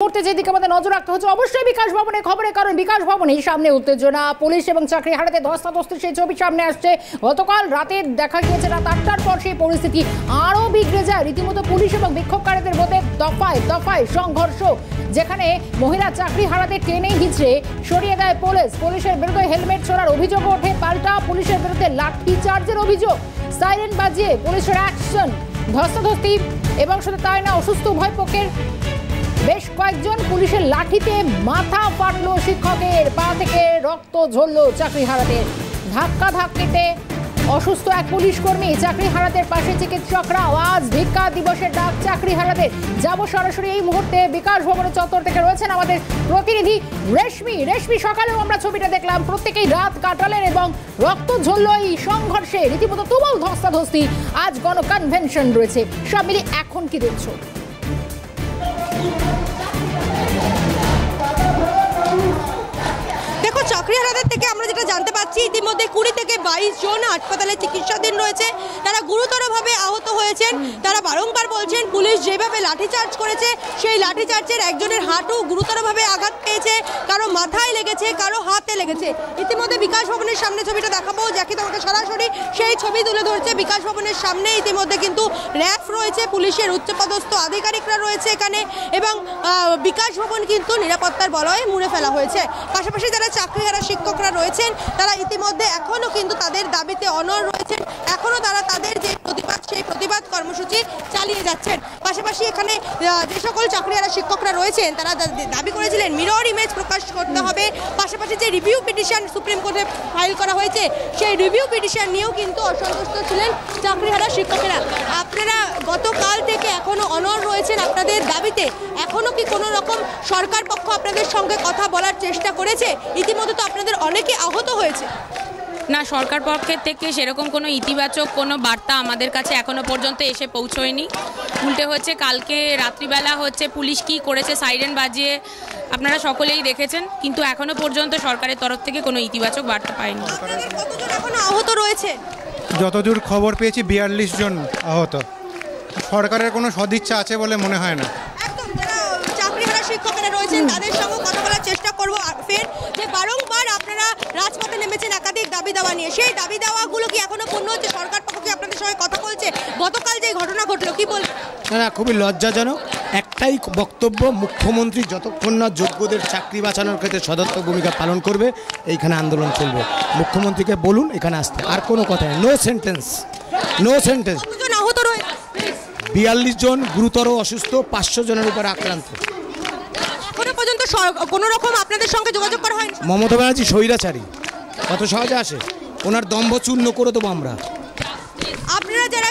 মুহূর্তে যেদিকে আমাদের নজর রাখতে হচ্ছে অবশ্যই বিকাশ ভবনের খবরের, কারণ বিকাশ ভবনের সামনে উত্তেজনা, পুলিশ এবং চাকরি হারাতে ধস্তাধস্তির সেই ছবি সামনে আসছে। গতকাল রাতে দেখা গিয়েছে রাত 8টার পর সেই পরিস্থিতি আরও বিগড়ে যায়। রীতিমতো পুলিশ এবং বিক্ষোভকারীদের মধ্যে দফায় দফায় সংঘর্ষ, যেখানে মহিলা চাকরি হারাতে টেনে হিঁচড়ে সরিয়ে দেয় পুলিশ। পুলিশের বিরুদ্ধে হেলমেট ছোড়ার অভিযোগ ওঠে, পাল্টা পুলিশের বিরুদ্ধে লাঠি চার্জের অভিযোগ। সাইরেন বাজিয়ে পুলিশের অ্যাকশন, ধস্তাধস্তি এবং শুধু তাই না, অসুস্থ উভয় পক্ষের বেশ কয়েকজন পুলিশের লাঠিতে মাথা ফাটলো শিক্ষকের, পা থেকে রক্ত ঝরলো চাকরি হারাদের। ধাক্কা ধাক্কিতে অসুস্থ এক পুলিশ কর্মী, চাকরি হারাদের পাশে চিকিৎসকরা। আজ ভিক্ষা দিবসের ডাক চাকরি হারাদের। যাব সরাসরি এই মুহূর্তে বিকাশ ভবনের চত্বর থেকে রয়েছেন আমাদের প্রতিনিধি রেশমি। সকালেও আমরা ছবিটা দেখলাম, প্রত্যেকেই রাত কাটালেন এবং রক্ত ঝরলো এই সংঘর্ষে, রীতিমতো তুমুল ধস্তাধস্তি। আজ গণকনভেনশন রয়েছে, সব মিলিয়ে এখন কি দেখছো? দেখো, চাকরিহারাদের থেকে আমরা যেটা জানতে পারছি, ইতিমধ্যে 20 থেকে 22 জন হাসপাতালে চিকিৎসাধীন রয়েছে। তারা গুরুতরভাবে আহত হয়েছেন। তারা বারংবার বলছেন পুলিশ যেভাবে লাঠিচার্জ করেছে, সেই লাঠিচার্জের একজনের হাঁটু গুরুতরভাবে আঘাত পেয়েছে, কারো মাথায় লেগেছে, কারো হাতে লেগেছে। ইতিমধ্যে বিকাশ ভবনের সামনে ছবিটা দেখাবো, যাকে তোমাকে সরাসরি সেই ছবি তুলে ধরছে। বিকাশ ভবনের সামনে ইতিমধ্যে কিন্তু র্যাফ রয়েছে, পুলিশের উচ্চপদস্থ আধিকারিকরা রয়েছে এখানে, এবং বিকাশ ভবন কিন্তু নিরাপত্তার বলয়ে মুড়ে ফেলা হয়েছে। পাশাপাশি যারা চাকরিহারা শিক্ষকরা রয়েছেন, তারা ইতিমধ্যে এখনও কিন্তু তাদের দাবিতে অনড় রয়েছেন। এখনও তারা তাদের যে প্রতিবাদ, সেই প্রতিবাদ কর্মসূচি চালিয়ে যাচ্ছেন। পাশাপাশি এখানে যে সকল চাকরিহারা শিক্ষকরা রয়েছেন, তারা দাবি করেছিলেন মিরর ইমেজ প্রকাশ করতে হবে। পাশাপাশি যে রিভিউ পিটিশন সুপ্রিম কোর্টে ফাইল করা হয়েছে, সেই রিভিউ পিটিশন নিয়েও কিন্তু অসন্তুষ্ট ছিলেন চাকরিহারা শিক্ষকেরা। আপনারা গতকাল থেকে এখনও অনড় রয়েছেন আপনাদের দাবিতে। এখনও কি কোনো রকম সরকার পক্ষ আপনাদের সঙ্গে কথা বলার চেষ্টা করেছে? ইতিমধ্যে তো আপনাদের অনেকে আহত হয়েছে। না, সরকার পক্ষের থেকে সেরকম কোনো ইতিবাচক কোনো বার্তা আমাদের কাছে এখনো পর্যন্ত এসে পৌঁছয়নি। উল্টে হচ্ছে, কালকে রাত্রিবেলা হচ্ছে পুলিশ কি করেছে, সাইরেন বাজিয়ে আপনারা সকলেই দেখেছেন, কিন্তু এখনো পর্যন্ত সরকারের তরফ থেকে কোনো ইতিবাচক বার্তা পাইনি। কতজন এখনো আহত রয়েছে? যতদূর খবর পেয়েছি 42 জন আহত। সরকারের কোনো সদিচ্ছা আছে বলে মনে হয় না। একদম, যারা চাকরিহারা শিক্ষকেরা রয়েছেন তাদের সঙ্গে কথা বলার চেষ্টা করব। ফের যে বারংবার আপনারা রাজপথে নেমেছেন একাধিক দাবি দেওয়া নিয়ে, সেই দাবি দেওয়াগুলো কি এখনো পূর্ণ হচ্ছে? সরকার পক্ষ কি আপনাদের সঙ্গে কথা বলছে? গতকাল যে ঘটনা ঘটলো, কি বল? না, খুবই লজ্জাজনক। একটাই বক্তব্য, মুখ্যমন্ত্রী যতক্ষণ না যোগ্যদের চাকরি বাঁচানোর ক্ষেত্রে সদর্থক ভূমিকা পালন করবে, এইখানে আন্দোলন চলবে। মুখ্যমন্ত্রীকে বলুন এখানে আসতে, আর কোনো কথা নেই। No sentence. কতজন আহত রয়েছে? 42 জন গুরুতর অসুস্থ, 500 জনের উপর আক্রান্ত। এখনো পর্যন্ত কোনো রকম আপনাদের সঙ্গে যোগাযোগ করা হয়নি? মমতা ব্যানার্জি স্বৈরাচারী, কত সহজে আসে, ওনার দম্ভ চূর্ণ করে দেবো আমরা। আপনারা যারা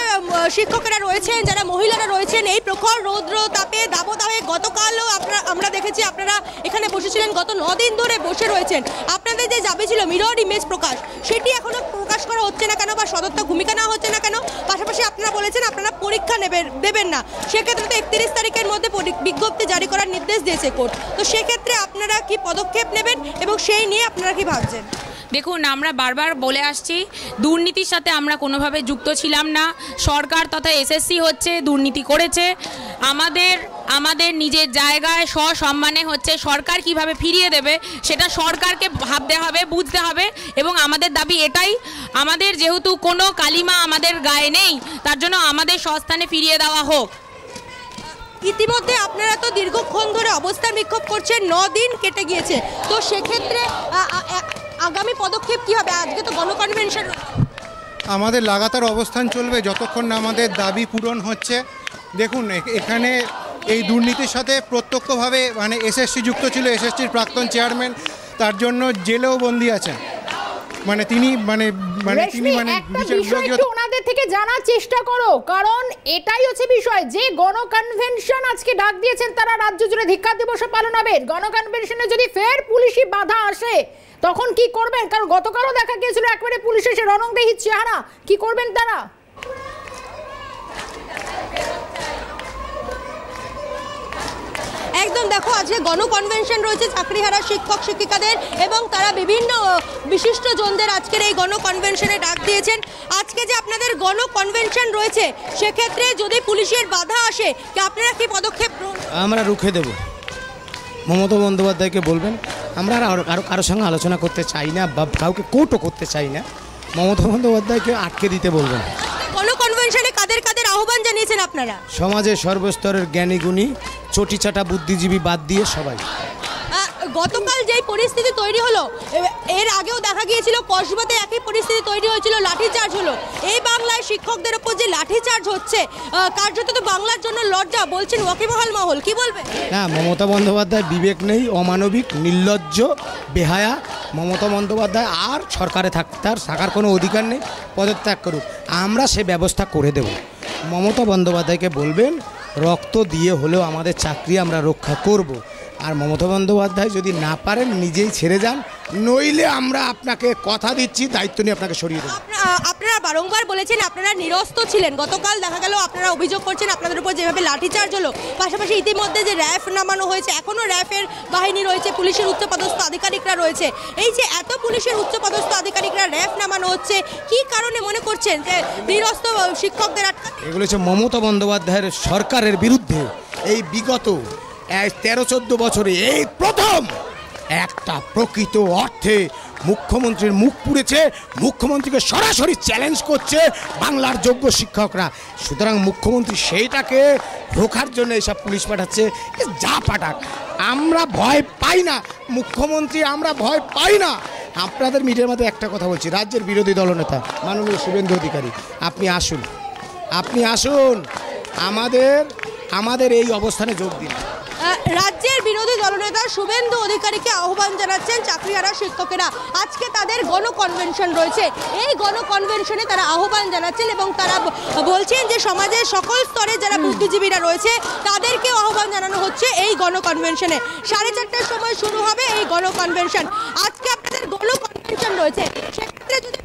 শিক্ষকেরা রয়েছেন, যারা মহিলারা রয়েছেন, এই প্রখর রৌদ্র তাপে দাবদাহে গতকালও আমরা দেখেছি আপনারা এখানে বসেছিলেন, গত 9 দিন ধরে বসে রয়েছেন। আপনাদের যে দাবি ছিল মিরর ইমেজ প্রকাশ, সেটি এখনো প্রকাশ করা হচ্ছে না কেন, বা সদর্থক ভূমিকা নেওয়া হচ্ছে না কেন? পাশাপাশি আপনারা বলেছেন আপনারা পরীক্ষা দেবেন না, সেক্ষেত্রে তো 31 তারিখের মধ্যে বিজ্ঞপ্তি জারি করার নির্দেশ দিয়েছে কোর্ট। তো সেক্ষেত্রে আপনারা কি পদক্ষেপ নেবেন এবং সেই নিয়ে আপনারা কি ভাবছেন? দেখুন, আমরা বারবার বলে আসছি, দুর্নীতির সাথে আমরা কোনোভাবে যুক্ত ছিলাম না। সরকার তথা এসএসসি হচ্ছে দুর্নীতি করেছে। আমাদের নিজের জায়গায় সসম্মানে হচ্ছে সরকার কিভাবে ফিরিয়ে দেবে, সেটা সরকারকে ভাবতে হবে, বুঝতে হবে। এবং আমাদের দাবি এটাই, আমাদের যেহেতু কোনো কালিমা আমাদের গায়ে নেই, তার জন্য আমাদের স্বস্থানে ফিরিয়ে দেওয়া হোক। ইতিমধ্যে আপনারা তো দীর্ঘক্ষণ ধরে অবস্থান বিক্ষোভ করছেন, 9 দিন কেটে গিয়েছে। তো সেক্ষেত্রে আগামী পদক্ষেপ কি হবে? আজকে তো গণকনভেনশন। আমাদের লাগাতার অবস্থান চলবে যতক্ষণ না আমাদের দাবি পূরণ হচ্ছে। দেখুন, এখানে এই দুর্নীতির সাথে প্রত্যক্ষভাবে এসএসসি যুক্ত ছিল। এসএসসির প্রাক্তন চেয়ারম্যান, তার জন্য জেলেও বন্দী আছেন। তিনি ওনাদের থেকে জানার চেষ্টা করো, কারণ এটাই হচ্ছে বিষয় যে গণকনভেনশন আজকে ডাক দিয়েছেন তারা, রাজ্য জুড়ে ধিক্কার দিবস পালন হবে। গণকনভেনশনে যদি ফের পুলিশি বাধা আসে তখন কি করবেন? কারণ গতকালও দেখা গিয়েছিল একবারে পুলিশ এসে রণংদেহী চেহারা, কি করবেন তারা? একদম, দেখো আজকে গণকনভেনশন রয়েছে চাকরিহারা শিক্ষক শিক্ষিকাদের, এবং তারা বিভিন্ন বিশিষ্ট জনদের আজকের এই গণকনভেনশনে ডাক দিয়েছেন। আজকে যে আপনাদের গণকনভেনশন রয়েছে, সেক্ষেত্রে যদি পুলিশের বাধা আসে, আপনারা কি পদক্ষেপ? আমরা রুখে দেব। মমতা বন্দ্যোপাধ্যায়কে বলবেন আমরা আর কারোর সঙ্গে আলোচনা করতে চাই না বা কাউকে কোর্টও করতে চাই না, মমতা বন্দ্যোপাধ্যায়কে আটকে দিতে বলবেন। গণকনভেনশনে কাদের কাদের আহ্বান জানিয়েছেন আপনারা? সমাজের সর্বস্তরের জ্ঞানীগুণী চটিচাটা বুদ্ধিজীবী বাদ দিয়ে সবাই। গতকাল যেই পরিস্থিতি তৈরি হলো, এর আগেও দেখা গিয়েছিল কসবাতে একই পরিস্থিতি তৈরি হয়েছিল, লাঠিচার্জ হলো। এই বাংলায় শিক্ষকদের ওপর যে লাঠিচার্জ হচ্ছে, কার্যত তো বাংলার জন্য লজ্জা, বলছেন ওয়াকিবহাল মহল, কি বলবে? না, মমতা বন্দ্যোপাধ্যায় বিবেক নেই, অমানবিক, নির্লজ্জ, বেহায়া। মমতা বন্দ্যোপাধ্যায় আর সরকারে থাকার কোনো অধিকার নেই, পদত্যাগ করুক, আমরা সে ব্যবস্থা করে দেব। মমতা বন্দ্যোপাধ্যায়কে বলবেন রক্ত দিয়ে হলেও আমাদের চাকরি আমরা রক্ষা করব। আর মমতা বন্দ্যোপাধ্যায় যদি না পারেন নিজেই ছেড়ে যান, নইলে আমরা আপনাকে কথা দিচ্ছি দায়িত্ব নিয়ে আপনাকে সরিয়ে দেবো। আপনারা বারংবার বলেছেন আপনারা নিরস্ত ছিলেন, গতকাল দেখা গেল আপনারা অভিযোগ করছেন আপনাদের উপর যেভাবে লাঠিচার্জ হলো, পাশাপাশি ইতিমধ্যে যে র্যাফ নামানো হয়েছে, এখনও র্যাফের বাহিনী রয়েছে, পুলিশের উচ্চপদস্থ আধিকারিকরা রয়েছে। এই যে এত পুলিশের উচ্চপদস্থ আধিকারিকরা র্যাফ নামানো হচ্ছে, কি কারণে মনে করছেন যে নিরস্ত শিক্ষকদের আটকাতে? এগুলো হচ্ছে মমতা বন্দ্যোপাধ্যায়ের সরকারের বিরুদ্ধে এই বিগত 13-14 বছরে এই প্রথম একটা প্রকৃত অর্থে মুখ্যমন্ত্রীর মুখ পুড়েছে, মুখ্যমন্ত্রীকে সরাসরি চ্যালেঞ্জ করছে বাংলার যোগ্য শিক্ষকরা। সুতরাং মুখ্যমন্ত্রী সেইটাকে রোখার জন্য এসব পুলিশ পাঠাচ্ছে, যা পাঠাক, আমরা ভয় পাই না মুখ্যমন্ত্রী, আমরা ভয় পাই না। আপনাদের মিডিয়ার মধ্যে একটা কথা বলছি, রাজ্যের বিরোধী দলনেতা মাননীয় শুভেন্দু অধিকারী, আপনি আসুন আমাদের এই অবস্থানে যোগ দিন। রাজ্যের বিরোধী দলনেতা শুভেন্দু অধিকারীকে আহ্বান জানাচ্ছেন চাকরিহারা শিক্ষকেরা। আজকে তাদের গণকনভেনশন রয়েছে, এই গণকনভেনশনে তারা আহ্বান জানাচ্ছেন এবং তারা বলছেন যে সমাজের সকল স্তরে যারা বুদ্ধিজীবীরা রয়েছে তাদেরকেও আহ্বান জানানো হচ্ছে এই গণকনভেনশনে। 4:30টার সময় শুরু হবে এই গণকনভেনশন। আজকে আপনাদের গণকনভেনশন রয়েছে, সেক্ষেত্রে যদি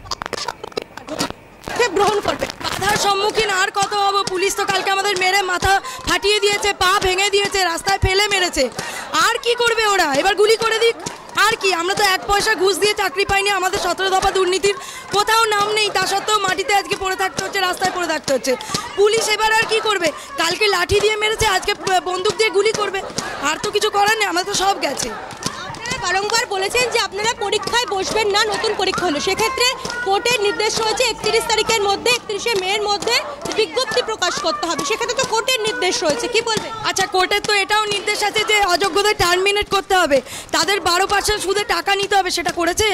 গ্রহণ করবে, বাধার সম্মুখীন আর কত হবো? পুলিশ তো কালকে আমাদের মেরে মাথা ফাটিয়ে দিয়েছে, পা ভেঙে দিয়েছে, রাস্তায় ফেলে মেরেছে। আর কি করবে ওরা? এবার গুলি করে দিক। আর কি, আমরা তো 1 পয়সা ঘুষ দিয়ে চাকরি পাইনি, আমাদের 17 দফা দুর্নীতির কোথাও নাম নেই, তা সত্ত্বেও মাটিতে আজকে পড়ে থাকতে হচ্ছে, রাস্তায় পড়ে থাকতে হচ্ছে। পুলিশ এবার আর কি করবে? কালকে লাঠি দিয়ে মেরেছে, আজকে বন্দুক দিয়ে গুলি করবে। আর তো কিছু করার নেই, আমাদের তো সব গেছে। বারংবার বলেছেন যে আপনারা পরীক্ষায় বসবেন না, নতুন পরীক্ষা হলো, সেক্ষেত্রে কোর্টের নির্দেশ রয়েছে 31 তারিখের মধ্যে, 31শে মের মধ্যে বিজ্ঞপ্তি প্রকাশ করতে হবে, সেক্ষেত্রে তো কোর্টের নির্দেশ রয়েছে, কি বলবে? আচ্ছা, কোর্টের তো এটাও নির্দেশ আছে যে অযোগ্যদের টার্মিনেট করতে হবে, তাদের 12% সুদে টাকা নিতে হবে, সেটা করেছে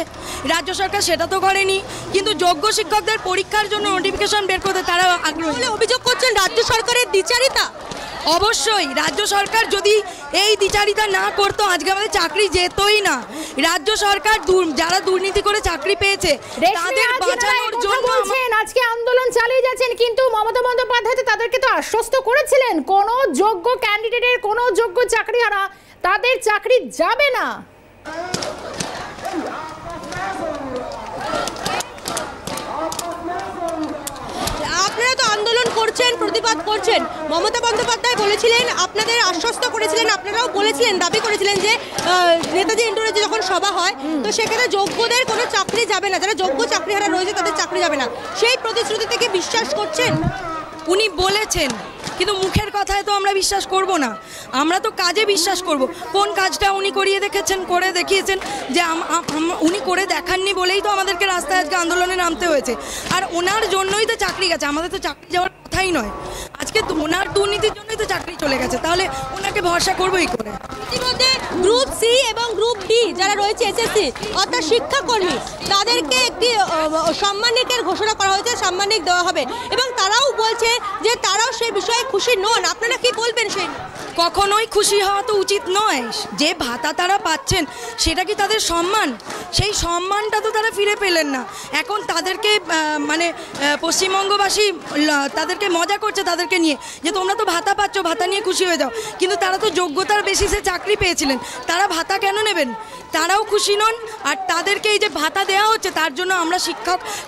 রাজ্য সরকার, সেটা তো করেনি। কিন্তু যোগ্য শিক্ষকদের পরীক্ষার জন্য নোটিফিকেশন বের করতে তারা আগ্রহী। অভিযোগ করছেন রাজ্য সরকারের দ্বিচারিতা। অবশ্যই রাজ্য সরকার যদি এই দ্বিচারিতা না করতো আজকে আমাদের চাকরি যেতই না। রাজ্য সরকার যারা দুর্নীতি করে চাকরি পেয়েছে তাদের বাঁচানোর জন্য আজকে আন্দোলন চালিয়ে যাচ্ছেন, কিন্তু মমতা বন্দ্যোপাধ্যায় তাদেরকে তো আশ্বস্ত করেছিলেন কোনো যোগ্য ক্যান্ডিডেটের, কোনো যোগ্য চাকরিহারা তাদের চাকরি যাবে না। আপনারা তো আন্দোলন করছেন, প্রতিবাদ করছেন, মমতা বন্দ্যোপাধ্যায় বলেছিলেন, আপনাদের আশ্বস্ত করেছিলেন, আপনারাও বলেছিলেন, দাবি করেছিলেন যে নেতাজি ইন্ডোরে যখন সভা হয় তো সেখানে যোগ্যদের কোনো চাকরি যাবে না, যারা যোগ্য চাকরিহারা রয়েছে তাদের চাকরি যাবে না, সেই প্রতিশ্রুতি থেকে বিশ্বাস করছেন? উনি বলেছেন, কিন্তু মুখের কথায় তো আমরা বিশ্বাস করব না, আমরা তো কাজে বিশ্বাস করব। কোন কাজটা উনি করে দেখিয়েছেন, যে উনি করে দেখাননি বলেই তো আমাদেরকে রাস্তায় আজকে আন্দোলনে নামতে হয়েছে। আর ওনার জন্যই তো চাকরি গেছে, আমাদের তো চাকরি যাওয়ার কথাই নয়। আজকে ওনার দুর্নীতির জন্যই তো চাকরি চলে গেছে, তাহলে ওনাকে ভরসা করবোই করে। ইতিমধ্যে গ্রুপ সি এবং গ্রুপ ডি যারা রয়েছে এসএসসি অর্থাৎ শিক্ষাকর্মী, তাদেরকে একটি সম্মানিকের ঘোষণা করা হয়েছে, সাম্মানিক দেওয়া হবে এবং তারাও বলছে যে তারাও সেই বিষয়ে খুশি নন। আপনারা কি বলবেন? সেই কখনোই খুশি হওয়া তো উচিত নয়। যে ভাতা তারা পাচ্ছেন সেটা কি তাদের সম্মান? সেই সম্মানটা তো তারা ফিরে পেলেন না। এখন তাদেরকে পশ্চিমবঙ্গবাসী তাদেরকে মজা করছে তাদেরকে নিয়ে, যে তোমরা তো ভাতা পাচ্ছ, ভাতা নিয়ে খুশি হয়ে যাও। কিন্তু তারা তো যোগ্যতার বেসিসে চাকরি পেয়েছিলেন, তারা ভাতা কেন নেবেন? তারাও খুশি নন। আর তাদেরকে এই যে ভাতা দেওয়া হচ্ছে তার জন্য আমরা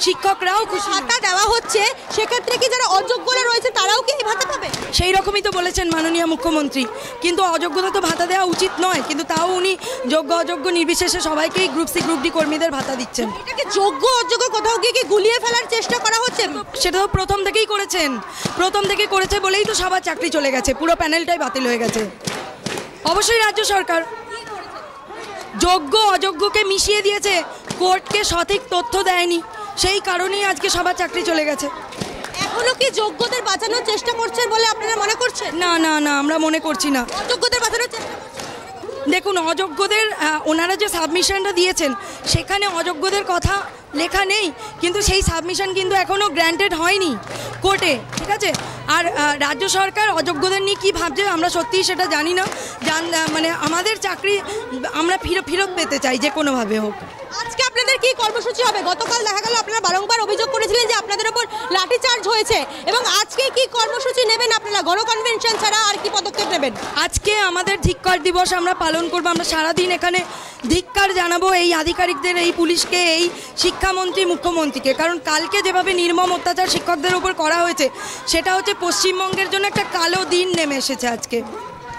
শিক্ষকরাও খুশি। ভাতা দেওয়া হচ্ছে, সেক্ষেত্রে কি যারা অযোগ্যরা রয়েছে তারাও কি এই ভাতা পাবে? সেই রকমই তো বলেছেন মাননীয় মুখ্যমন্ত্রী। কিন্তু অযোগ্যতা তো ভাতা দেওয়া উচিত নয়, কিন্তু তাও উনি যোগ্য অযোগ্য নির্বিশেষে সবাইকেই গ্রুপ সি গ্রুপ ডি কর্মীদের ভাতা দিচ্ছেন। এটাকে যোগ্য অযোগ্য কোথাও গিয়ে কি গুলিয়ে ফেলার চেষ্টা করা হচ্ছে? সেটা তো প্রথম থেকেই করেছে বলেই তো সবার চাকরি চলে গেছে, পুরো প্যানেলটাই বাতিল হয়ে গেছে। অবশ্যই রাজ্য সরকার। কি যোগ্য অযোগ্যকে মিশিয়ে দিয়েছে, কোর্টকে সঠিক তথ্য দেয়নি, সেই কারণেই আজকে সবার চাকরি চলে গেছে। এখনো কি যোগ্যদের বাঁচানোর চেষ্টা করছেন বলে আপনারা মনে করছেন? না না না, আমরা মনে করছি না। যোগ্যদের বাঁচানোর চেষ্টা দেখুন, অযোগ্যদের ওনারা যে সাবমিশনটা দিয়েছেন সেখানে অযোগ্যদের কথা লেখা নেই, কিন্তু সেই সাবমিশন কিন্তু এখনও গ্র্যান্টেড হয়নি কোর্টে, ঠিক আছে? আর রাজ্য সরকার অযোগ্যদের নিয়ে কী ভাবছে আমরা সত্যিই সেটা জানি না। মানে আমাদের চাকরি আমরা ফেরত পেতে চাই যে কোনোভাবে হোক। আজকে আপনাদের কি কর্মসূচি হবে? গতকাল দেখা গেল আপনারা বারংবার অভিযোগ করেছিলেন যে আপনাদের উপর লাঠিচার্জ হয়েছে, এবং আজকে কি কর্মসূচি নেবেন আপনারা? গণকনভেনশন ছাড়া আর কি পদক্ষেপ নেবেন? আজকে আমাদের ধিক্কার দিবস আমরা পালন করব। আমরা সারাদিন এখানে ধিক্কার জানাবো এই আধিকারিকদের, এই পুলিশকে, এই শিক্ষামন্ত্রী, মুখ্যমন্ত্রীকে। কারণ কালকে যেভাবে নির্মম অত্যাচার শিক্ষকদের উপর করা হয়েছে সেটা হচ্ছে পশ্চিমবঙ্গের জন্য একটা কালো দিন নেমে এসেছে আজকে।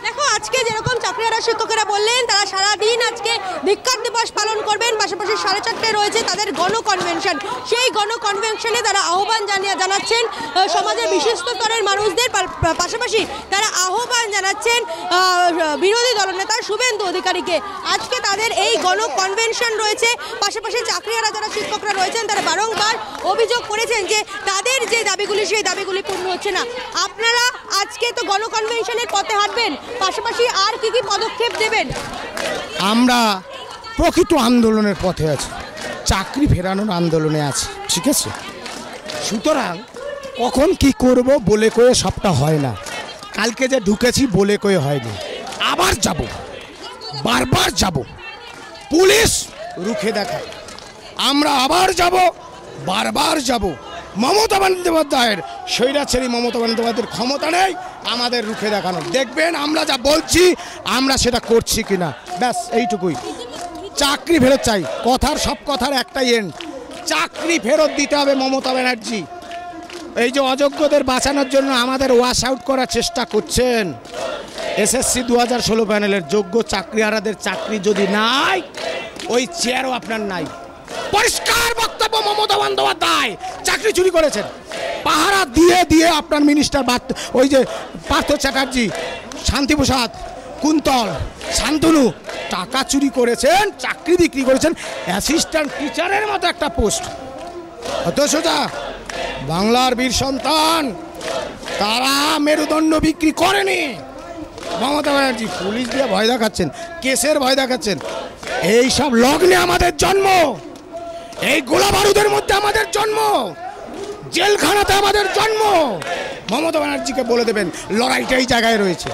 দেখো, আজকে যেরকম চাকরিহারা শিক্ষকেরা বললেন তারা সারাদিন আজকে ধিক্কার দিবস পালন করবেন, পাশাপাশি 4:30টায় রয়েছে তাদের গণকনভেনশন। সেই গণকনভেনশনে তারা আহ্বান জানাচ্ছেন সমাজের বিশিষ্ট স্তরের মানুষদের, পাশাপাশি তারা আহ্বান জানাচ্ছেন বিরোধী দলনেতা শুভেন্দু অধিকারীকে। আজকে তাদের এই গণকনভেনশন রয়েছে, পাশাপাশি চাকরিহারা যারা শিক্ষকরা রয়েছেন তারা বারংবার অভিযোগ করেছেন যে তাদের যে দাবিগুলি সেই দাবিগুলি পূর্ণ হচ্ছে না। আপনারা আজকে তো গণকনভেনশনের পথে হাঁটবেন, পাশাপাশি আর কি কি পদক্ষেপ নেবেন? আমরা প্রকৃত আন্দোলনের পথে আছি, চাকরি ফেরানোর আন্দোলনে আছি, ঠিক আছে? সুতরাং কখন কি করব বলে কয়ে সবটা হয় না। কালকে যে ঢুকেছি বলে কয়ে হয়নি, আবার যাব, বারবার যাব, পুলিশ রুখে দেখায়, আমরা আবার যাব, বারবার যাব। মমতা বন্দ্যোপাধ্যায়ের, স্বৈরাচারী মমতা বন্দ্যোপাধ্যায়ের ক্ষমতা নেই আমাদের রুখে দেখানো। দেখবেন আমরা যা বলছি আমরা সেটা করছি কিনা, ব্যাস এইটুকুই। চাকরি ফেরত চাই, সব কথার একটাই এন্ড, চাকরি ফেরত দিতে হবে মমতা ব্যানার্জি। এই যে অযোগ্যদের বাঁচানোর জন্য আমাদের ওয়াশ আউট করার চেষ্টা করছেন, এসএসসি 2016 প্যানেলের যোগ্য চাকরিহারাদের চাকরি যদি নাই, ওই চেয়ারও আপনার নাই। পরিষ্কার বক্তব্য মমতা বন্দ্যোপাধ্যায় চাকরি চুরি করেছেন, পাহারা দিয়ে দিয়ে আপনার মিনিস্টার ওই যে পার্থ চ্যাটার্জি, শান্তিপ্রসাদ, কুন্তল, শান্তনু টাকা চুরি করেছেন, চাকরি বিক্রি করেছেন, অ্যাসিস্ট্যান্ট টিচারের মতো একটা পোস্ট। অত সোজা বাংলার বীর সন্তান তারা মেরুদণ্ড বিক্রি করেনি। মমতা ব্যানার্জি পুলিশ দিয়ে ভয় দেখাচ্ছেন, কেসের ভয় দেখাচ্ছেন। এই সব লগ্নে আমাদের জন্ম, এই গোলা বারুদের মধ্যে আমাদের জন্ম, জেলখানাতে আমাদের জন্ম। মমতা ব্যানার্জিকে বলে দেবেন লড়াইটা এই জায়গায় রয়েছে।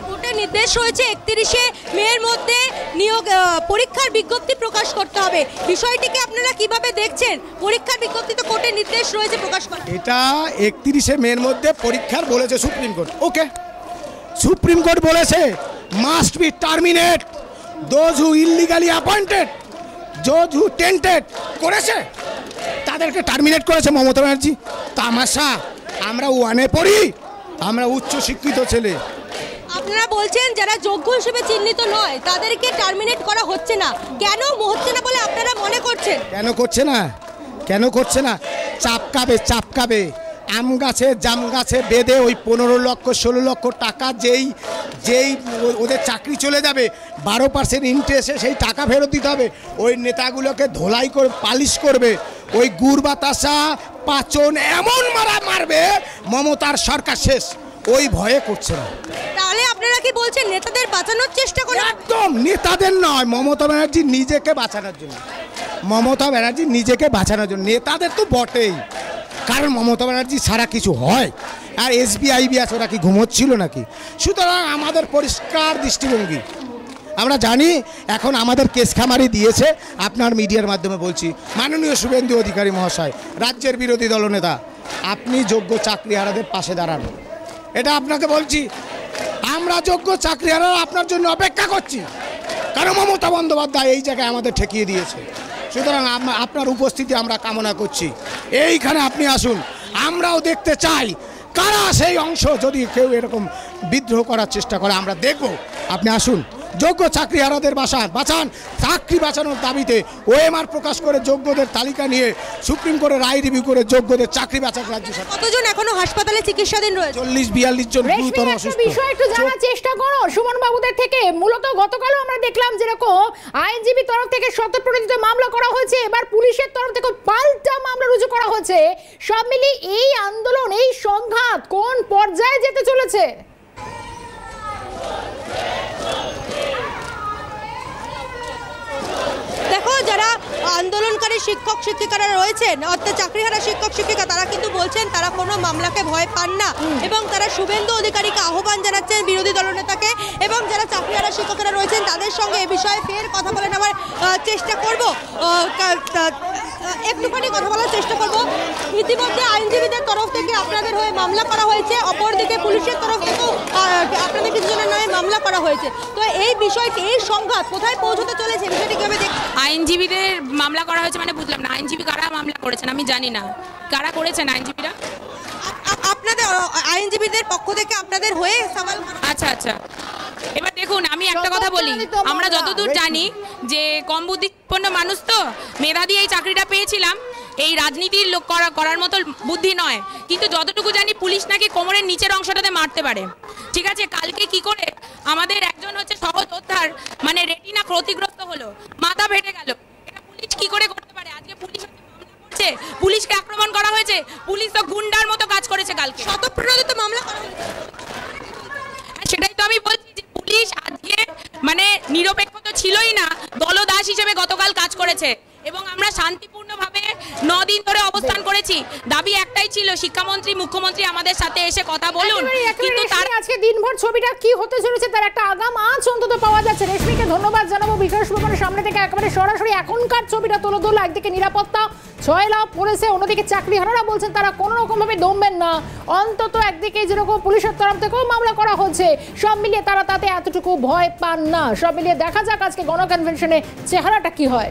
কোর্টের নির্দেশ রয়েছে 31শে মের মধ্যে নিয়োগ পরীক্ষার বিজ্ঞপ্তি প্রকাশ করতে হবে। বিষয়টিকে আপনারা কিভাবে দেখছেন? পরীক্ষার বিজ্ঞপ্তি তো কোর্টের নির্দেশ রয়েছে প্রকাশ করা, এটা 31শে মের মধ্যে পরীক্ষার বলেছে Supreme Court. Okay, Supreme Court বলেছে must be terminate those who illegally appointed, those who tainted করেছে তাদেরকে টার্মিনেট করেছে মমতা ব্যানার্জি। তামাশা, আমরা ওয়ানে পড়ি, আমরা উচ্চ শিক্ষিত ছেলে। আপনারা বলছেন যারা যোগ্য হিসেবে চিহ্নিত নয় তাদেরকে টার্মিনেট করা হচ্ছে না, কেন হচ্ছে না বলে আপনারা মনে করছেন? কেন করছে না? চাপকাবে আম গাছে জাম গাছে বেঁধে ওই 15 লক্ষ 16 লক্ষ টাকা যেই ওদের চাকরি চলে যাবে, 12% ইন্টারেস্টে সেই টাকা ফেরত দিতে হবে। ওই নেতাগুলোকে ধোলাই করে পালিশ করবে, ওই গুড় বাতাসা পাচন এমন মারবে মমতার সরকার শেষ, ওই ভয়ে করছে না। তাহলে আপনারা কি বলছেন নেতাদের বাঁচানোর চেষ্টা করেন? একদম নেতাদের নয়, মমতা ব্যানার্জি নিজেকে বাঁচানোর জন্য, নেতাদের তো বটেই, কারণ মমতা ব্যানার্জি ছাড়া কিছু হয়? আর এসবিআইবি আছে, ওরা কি ঘুমোচ্ছিল নাকি? সুতরাং আমাদের পরিষ্কার দৃষ্টিভঙ্গি, আমরা জানি এখন আমাদের কেস খামারি দিয়েছে। আপনার মিডিয়ার মাধ্যমে বলছি, মাননীয় শুভেন্দু অধিকারী মহাশয়, রাজ্যের বিরোধী দলনেতা, আপনি যোগ্য চাকরিহারাদের পাশে দাঁড়ান, এটা আপনাকে বলছি। আমরা যোগ্য চাকরিহারা আপনার জন্য অপেক্ষা করছি, কারণ মমতা বন্দ্যোপাধ্যায় এই জায়গায় আমাদের ঠেকিয়ে দিয়েছে। সুতরাং আপনার উপস্থিতি আমরা কামনা করছি, এইখানে আপনি আসুন, আমরাও দেখতে চাই কারা সেই অংশ, যদি কেউ এরকম বিদ্রোহ করার চেষ্টা করে আমরা দেখব। আপনি আসুন, যোগ্য চাকরিহারাদের বাঁচান। চাকরি বাঁচানোর দাবিতে ওএমআর প্রকাশ করে যোগ্যদের তালিকা নিয়ে সুপ্রিম কোর্টে রায় রিভিউ করে যোগ্যদের চাকরি বাঁচাক রাজ্য সরকার। কতজন এখনো হাসপাতালে চিকিৎসাধীন রয়েছে? 40-42 জন গুরুতর রেশমি, একটা অসুস্থ। বিষয় একটু জানার চেষ্টা করো সুমন বাবুদের থেকে। মূলত গতকালও আমরা দেখলাম যেরকম আইনজীবী তরফ থেকে স্বতঃপ্রণোদিত মামলা করা হয়েছে, এবার পুলিশের তরফ থেকে পাল্টা মামলা রুজু করা হয়েছে। সব মিলিয়ে এই আন্দোলন, এই সংঘাত কোন পর্যায়ে যেতে চলেছে? দেখো, যারা আন্দোলনকারী শিক্ষক শিক্ষিকারা রয়েছেন, অর্থাৎ চাকরিহারা শিক্ষক শিক্ষিকা, তারা কিন্তু বলছেন তারা কোনো মামলাকে ভয় পান না এবং তারা শুভেন্দু অধিকারীকে আহ্বান জানাচ্ছেন, বিরোধী দলনেতাকে, এবং যারা চাকরিহারা শিক্ষকেরা রয়েছেন তাদের সঙ্গে এ বিষয়ে ফের কথা বলে নেওয়ার চেষ্টা করব, একটুখানি কথা বলার চেষ্টা করব। ইতিমধ্যে আইনজীবীদের তরফ থেকে আপনাদের হয়ে মামলা করা হয়েছে, অপরদিকে পুলিশের তরফ থেকেও আপনাদের কিছুজনের নামে মামলা করা হয়েছে। তো এই বিষয়টি, এই সংঘাত কোথায় পৌঁছতে চলেছে, বিষয়টি কিভাবে দেখছেন? আইনজীবীদের মামলা করা হয়েছে মানে বুঝলাম না, আইনজীবী কারা মামলা করেছেন আমি জানি না, কারা করেছেন আইনজীবীরা? আপনাদের আইনজীবীদের পক্ষ থেকে আপনাদের হয়ে সওয়াল করা। আচ্ছা, এবার দেখুন আমি একটা কথা বলি, আমরা যতদূর জানি যে কম বুদ্ধিপন্ন মানুষ তো, মেধা দিয়ে এই চাকরিটা পেয়েছিলাম, এই রাজনীতির লোক করার মতো বুদ্ধি নয়, কিন্তু যতটুকু জানি পুলিশ নাকি কোমরের নিচের অংশটাতে মারতে পারে। ঠিক আছে, কালকে কি করে আমাদের একজন হচ্ছে সহযোদ্ধার মানে রেটিনা ক্ষতিগ্রস্ত হলো, মাথা ফেটে গেল, এটা পুলিশ কি করে করতে পারে? আজকে পুলিশ মামলা করছে, পুলিশকে আক্রমণ করা হয়েছে, পুলিশ তো গুন্ডার মতো কাজ করেছে কালকে। স্বতঃপ্রণোদিত মামলা করা হয়েছে। সেটাই তো আমি বলছি যে পুলিশ আজকে মানে নিরপেক্ষ তো ছিলই না, দলদাস হিসেবে গতকাল কাজ করেছে এবং আমরা শান্তিপূর্ণভাবে 9 দিন ধরে অবস্থান করেছি। দাবি একটাই ছিল, শিক্ষামন্ত্রী মুখ্যমন্ত্রী আমাদের সাথে এসে কথা বলুন, কিন্তু তার আজকে দিনভর ছবিটা কি হতে চলেছে তার একটা আগাম আঁচ অন্তত পাওয়া যাচ্ছে। রেশমিকে ধন্যবাদ জানাবো বিকাশ ভবনের সামনে থেকে একেবারে সরাসরি এখনকার ছবিটা তুলে ধরলো। একদিকে নিরাপত্তা 6 লাভ পড়েছে, অন্যদিকে চাকরিহারারা বলছেন তারা কোনো রকম ভাবে দমবেন না। অন্তত একদিকে যেরকম পুলিশের তরফ থেকেও মামলা করা হচ্ছে, সব মিলিয়ে তারা তাতে এতটুকু ভয় পান না। সব মিলিয়ে দেখা যাক আজকে গণকনভেনশনে চেহারাটা কি হয়।